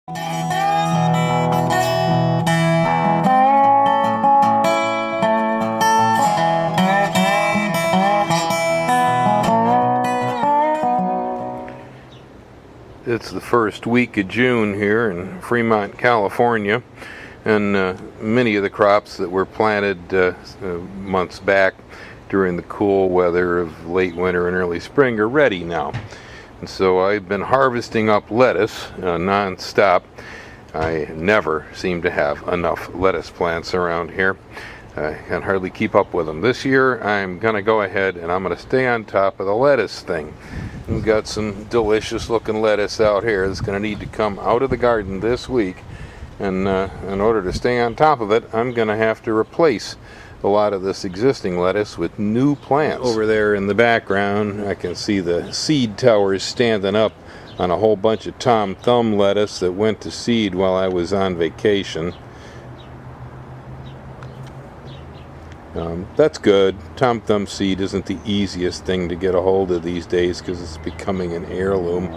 It's the first week of June here in Fremont, California, and many of the crops that were planted months back during the cool weather of late winter and early spring are ready now. And so I've been harvesting up lettuce non-stop. I never seem to have enough lettuce plants around here. I can hardly keep up with them. This year I'm going to go ahead and I'm going to stay on top of the lettuce thing. We've got some delicious looking lettuce out here that's going to need to come out of the garden this week, and in order to stay on top of it, I'm going to have to replace a lot of this existing lettuce with new plants. Over there in the background I can see the seed towers standing up on a whole bunch of Tom Thumb lettuce that went to seed while I was on vacation. That's good. Tom Thumb seed isn't the easiest thing to get a hold of these days because it's becoming an heirloom,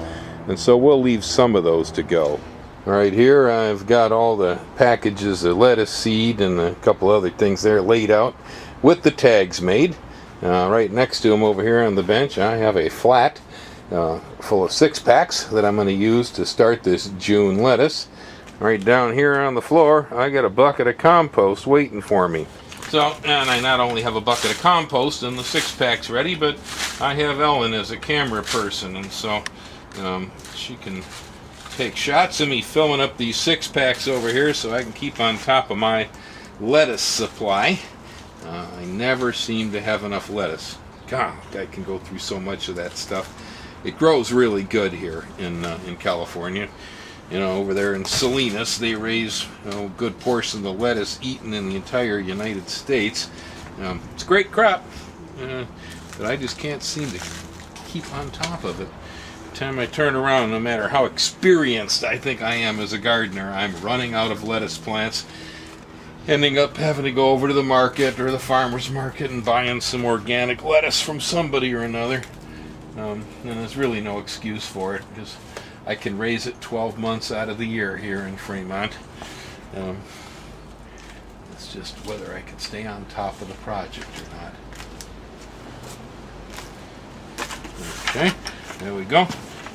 and so we'll leave some of those to go. Right here I've got all the packages of lettuce seed and a couple other things there laid out with the tags made. Right next to them over here on the bench I have a flat full of 6-packs that I'm going to use to start this June lettuce. Right down here on the floor I got a bucket of compost waiting for me. So, and I not only have a bucket of compost and the 6-packs ready, but I have Ellen as a camera person, and so she can take shots of me filling up these 6-packs over here so I can keep on top of my lettuce supply. I never seem to have enough lettuce. God, I can go through so much of that stuff. It grows really good here in California. You know, over there in Salinas, they raise a good portion of the lettuce eaten in the entire United States. It's a great crop, but I just can't seem to keep on top of it. Every time I turn around, no matter how experienced I think I am as a gardener, I'm running out of lettuce plants, ending up having to go over to the market or the farmer's market and buying some organic lettuce from somebody or another. And there's really no excuse for it, because I can raise it 12 months out of the year here in Fremont. It's just whether I can stay on top of the project or not. Okay, there we go.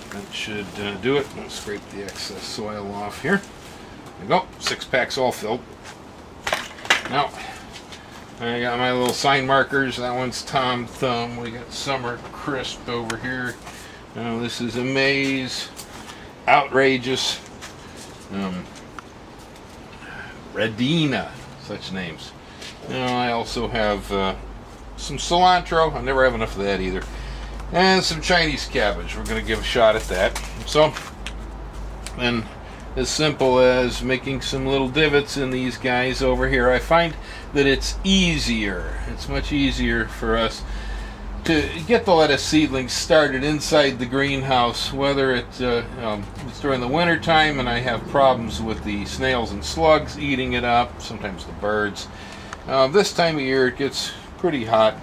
That should do it. I'll scrape the excess soil off here. There we go. 6-packs all filled. Now, I got my little sign markers. That one's Tom Thumb. We got Summer Crisp over here. This is Amaze. Outrageous. Redina. Such names. I also have some cilantro. I never have enough of that either. And some Chinese cabbage. We're going to give a shot at that. So, and as simple as making some little divots in these guys over here. I find that it's easier. It's much easier for us to get the lettuce seedlings started inside the greenhouse, whether it's during the winter time and I have problems with the snails and slugs eating it up, sometimes the birds. This time of year it gets pretty hot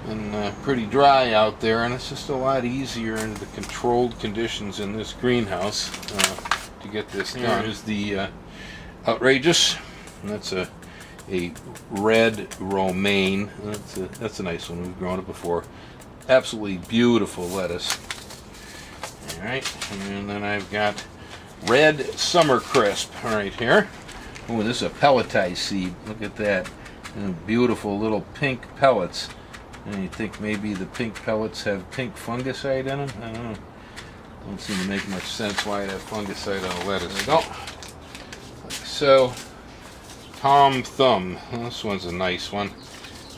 and pretty dry out there, and it's just a lot easier in the controlled conditions in this greenhouse to get this done. Here's the Outrageous, and that's a red romaine. That's a nice one. We've grown it before. Absolutely beautiful lettuce. Alright, and then I've got red Summer Crisp right here. Oh, this is a pelletized seed. Look at that. And beautiful little pink pellets. And you think maybe the pink pellets have pink fungicide in them? I don't know. Don't seem to make much sense why it have fungicide on the lettuce. There we go. Like so. Tom Thumb. This one's a nice one.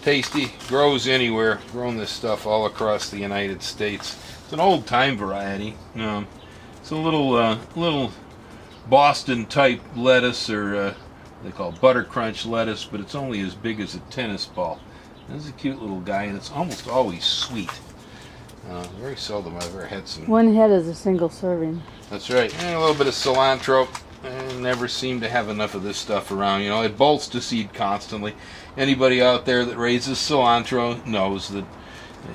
Tasty. Grows anywhere. Grown this stuff all across the United States. It's an old time variety. It's a little Boston type lettuce, or they call butter crunch lettuce, but it's only as big as a tennis ball. This is a cute little guy, and it's almost always sweet. Very seldom I've ever had some. One head is a single serving. That's right. And a little bit of cilantro. I never seem to have enough of this stuff around. You know, it bolts to seed constantly. Anybody out there that raises cilantro knows that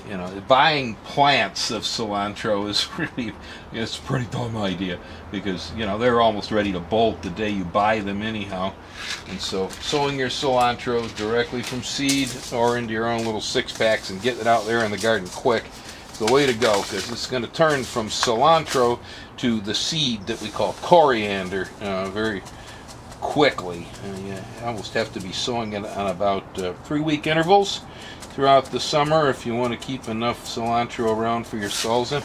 You know, buying plants of cilantro is really, it's a pretty dumb idea, because, you know, they're almost ready to bolt the day you buy them anyhow. And so sowing your cilantro directly from seed or into your own little 6-packs and getting it out there in the garden quick is the way to go, because it's going to turn from cilantro to the seed that we call coriander very quickly. You almost have to be sowing it on about 3-week intervals throughout the summer if you want to keep enough cilantro around for your salsa.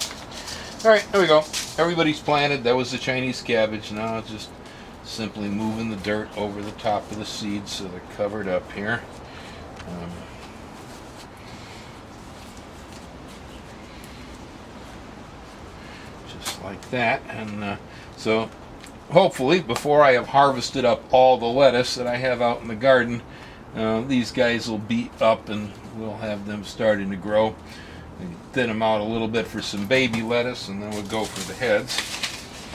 Alright, there we go. Everybody's planted. That was the Chinese cabbage. Now it's just simply moving the dirt over the top of the seeds so they're covered up here. Just like that. And so hopefully before I have harvested up all the lettuce that I have out in the garden, these guys will be up and we'll have them starting to grow. And thin them out a little bit for some baby lettuce, and then we'll go for the heads.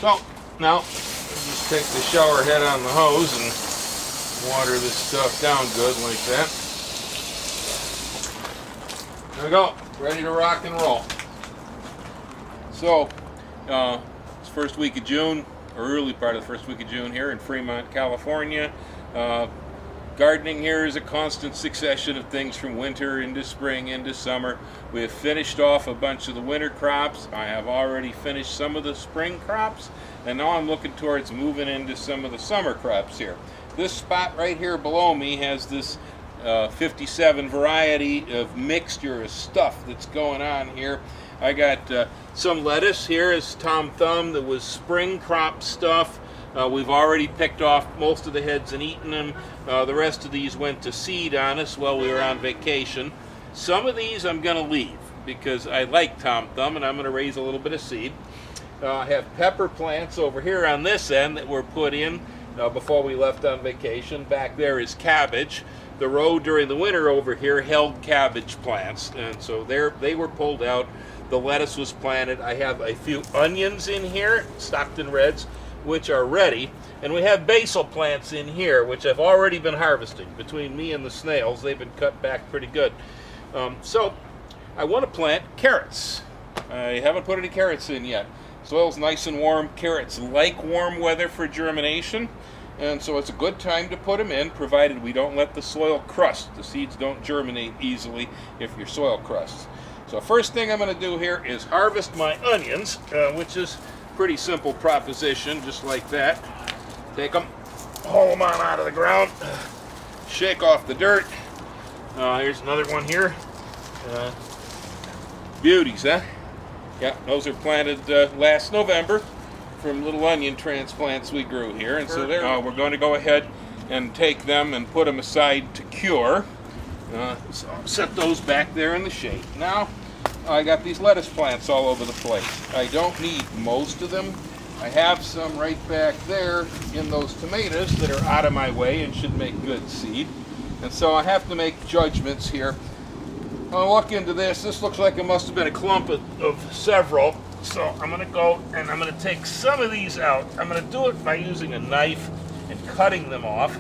So now just take the shower head on the hose and water this stuff down good like that. There we go, ready to rock and roll. So it's first week of June, or early part of the first week of June here in Fremont, California. Gardening here is a constant succession of things from winter into spring into summer. We have finished off a bunch of the winter crops. I have already finished some of the spring crops, and now I'm looking towards moving into some of the summer crops here. This spot right here below me has this 57 variety of mixture of stuff that's going on here. I got some lettuce here is Tom Thumb that was spring crop stuff. We've already picked off most of the heads and eaten them. The rest of these went to seed on us while we were on vacation. Some of these I'm going to leave because I like Tom Thumb and I'm going to raise a little bit of seed. I have pepper plants over here on this end that were put in before we left on vacation. Back there is cabbage. The row during the winter over here held cabbage plants, and so they were pulled out. The lettuce was planted. I have a few onions in here, Stockton Reds, which are ready, and we have basil plants in here which I've already been harvesting. Between me and the snails, they've been cut back pretty good. So I want to plant carrots. I haven't put any carrots in yet. Soil's nice and warm. Carrots like warm weather for germination, and so it's a good time to put them in, provided we don't let the soil crust. The seeds don't germinate easily if your soil crusts. So first thing I'm going to do here is harvest my onions, which is pretty simple proposition, just like that. Take them, haul them on out of the ground, shake off the dirt. Here's another one here. Beauties, huh? Yeah, those are planted last November from little onion transplants we grew here, and so we're going to go ahead and take them and put them aside to cure. So I'll set those back there in the shade. Now I got these lettuce plants all over the place. I don't need most of them. I have some right back there in those tomatoes that are out of my way and should make good seed. And so I have to make judgments here. I'll look into this. This looks like it must have been a clump of several. So I'm going to go and I'm going to take some of these out. I'm going to do it by using a knife and cutting them off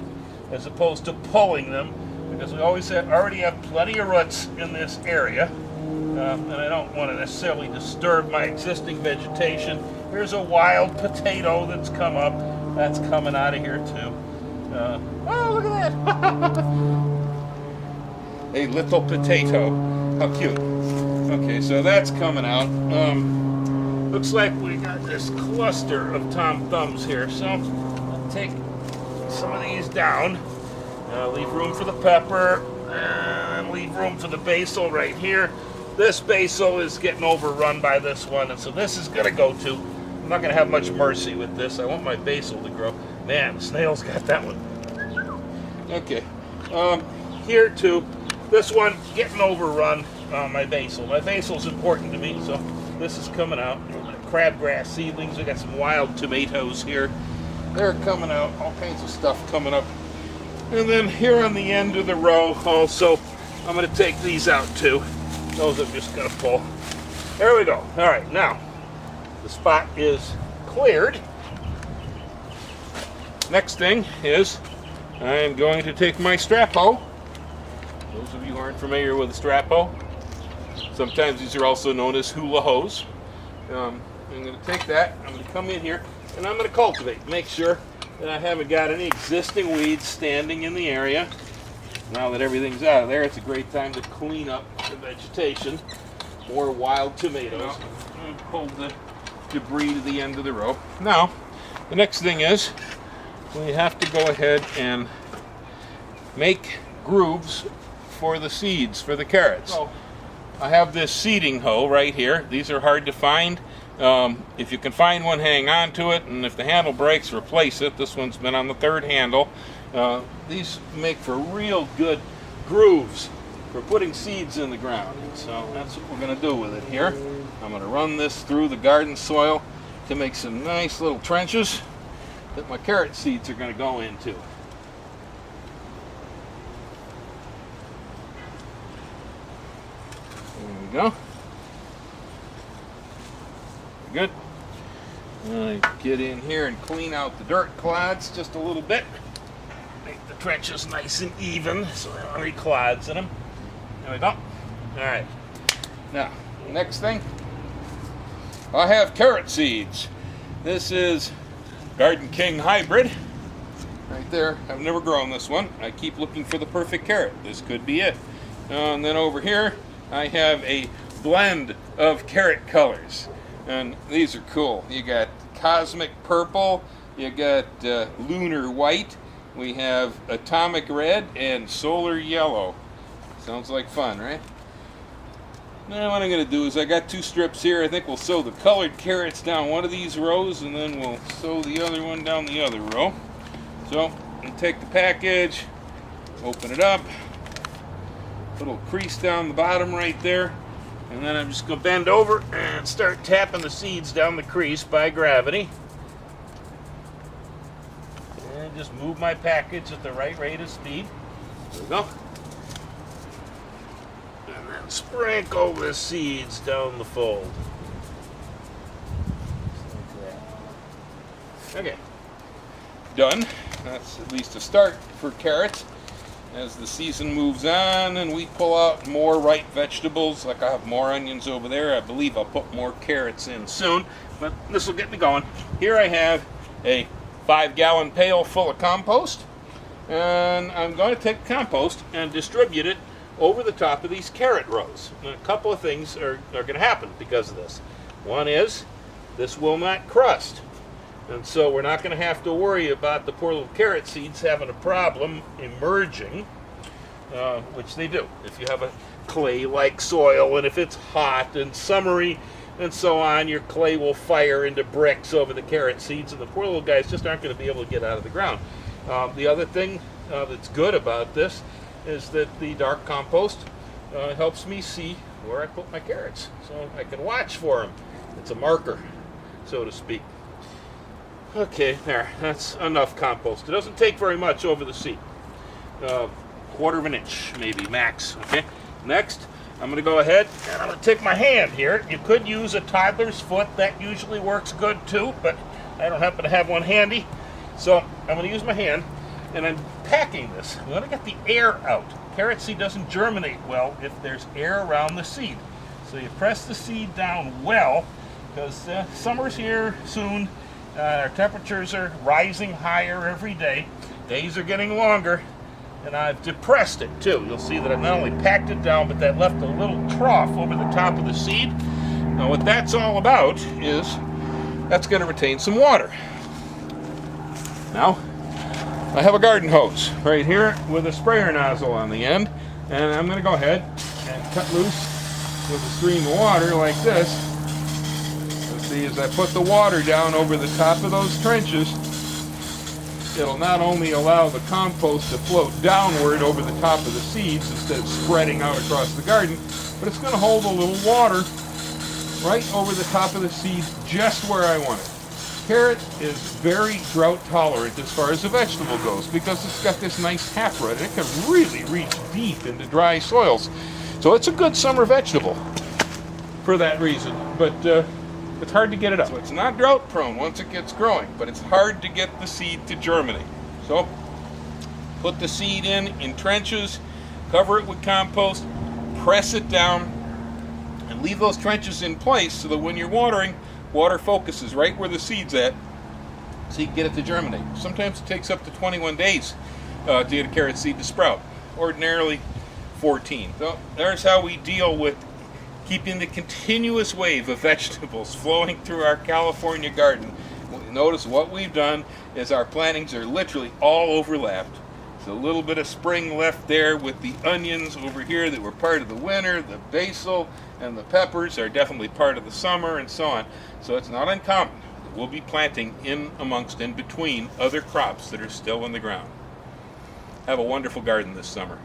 as opposed to pulling them, because we already have plenty of roots in this area. And I don't want to necessarily disturb my existing vegetation. Here's a wild potato that's come up. That's coming out of here too. Oh, look at that! A little potato. How cute. Okay, so that's coming out. Looks like we got this cluster of Tom Thumbs here. So I'll take some of these down. Leave room for the pepper. And leave room for the basil right here. This basil is getting overrun by this one, and so this is going to go too. I'm not going to have much mercy with this. I want my basil to grow. Man, the snail's got that one. Okay. Here too. This one getting overrun. My basil. My basil's important to me, so this is coming out. Crabgrass seedlings. We got some wild tomatoes here. They're coming out. All kinds of stuff coming up. And then here on the end of the row, also, I'm going to take these out too. Those I'm just going to pull. There we go. All right, now the spot is cleared. Next thing is I am going to take my strap hoe. Those of you who aren't familiar with a strap hoe, Sometimes these are also known as hula hos. I'm going to take that, I'm going to come in here, and I'm going to cultivate. Make sure that I haven't got any existing weeds standing in the area. Now that everything's out of there, it's a great time to clean up the vegetation. More wild tomatoes. And pull the debris to the end of the row. Now, the next thing is we have to go ahead and make grooves for the seeds, for the carrots. So I have this seeding hoe right here. These are hard to find. If you can find one, hang on to it, and if the handle breaks, replace it. This one's been on the third handle. These make for real good grooves for putting seeds in the ground. So that's what we're going to do with it here. I'm going to run this through the garden soil to make some nice little trenches that my carrot seeds are going to go into. There we go. Good. I get in here and clean out the dirt clods just a little bit. Make the trenches nice and even so there aren't any clods in them. There we go. All right. Now, next thing, I have carrot seeds. This is Garden King hybrid. Right there. I've never grown this one. I keep looking for the perfect carrot. This could be it. And then over here, I have a blend of carrot colors. And these are cool. You got cosmic purple, you got lunar white, we have atomic red, and solar yellow. Sounds like fun, right? Now what I'm going to do is I got two strips here. I think we'll sew the colored carrots down one of these rows, and then we'll sew the other one down the other row. So I'm going to take the package, open it up, put a little crease down the bottom right there. And then I'm just going to bend over and start tapping the seeds down the crease by gravity. And just move my package at the right rate of speed. There we go. And then sprinkle the seeds down the fold. Just like that. Okay. Done. That's at least a start for carrots. As the season moves on and we pull out more ripe vegetables, like I have more onions over there, I believe I'll put more carrots in soon, but this will get me going. Here I have a 5-gallon pail full of compost, and I'm going to take the compost and distribute it over the top of these carrot rows. And a couple of things are going to happen because of this. One is this will not crust. And so we're not going to have to worry about the poor little carrot seeds having a problem emerging, which they do. If you have a clay-like soil and if it's hot and summery and so on, your clay will fire into bricks over the carrot seeds, and the poor little guys just aren't going to be able to get out of the ground. The other thing that's good about this is that the dark compost helps me see where I put my carrots, so I can watch for them. It's a marker, so to speak. Okay, there, that's enough compost. It doesn't take very much over the seed. Quarter of an inch, maybe, max, okay? Next, I'm gonna go ahead and I'm gonna take my hand here. You could use a toddler's foot, that usually works good too, but I don't happen to have one handy. So I'm gonna use my hand and I'm packing this. I'm gonna get the air out. Carrot seed doesn't germinate well if there's air around the seed. So you press the seed down well, because summer's here soon. Our temperatures are rising higher every day. Days are getting longer, and I've depressed it too. You'll see that I've not only packed it down, but that left a little trough over the top of the seed. Now what that's all about is that's going to retain some water. Now, I have a garden hose right here with a sprayer nozzle on the end, and I'm going to go ahead and cut loose with a stream of water like this. See, as I put the water down over the top of those trenches, it'll not only allow the compost to float downward over the top of the seeds instead of spreading out across the garden, but it's going to hold a little water right over the top of the seeds just where I want it. Carrot is very drought tolerant as far as a vegetable goes because it's got this nice taproot. It can really reach deep into dry soils. So it's a good summer vegetable for that reason. But it's hard to get it up. So it's not drought prone once it gets growing, but it's hard to get the seed to germinate. So put the seed in trenches, cover it with compost, press it down, And leave those trenches in place so that when you're watering, water focuses right where the seed's at, so you can get it to germinate. Sometimes it takes up to 21 days to get a carrot seed to sprout. Ordinarily 14. So there's how we deal with keeping the continuous wave of vegetables flowing through our California garden. Notice what we've done is our plantings are literally all overlapped. There's a little bit of spring left there with the onions over here that were part of the winter. The basil and the peppers are definitely part of the summer, and so on. So it's not uncommon that we'll be planting in amongst and between other crops that are still in the ground. Have a wonderful garden this summer.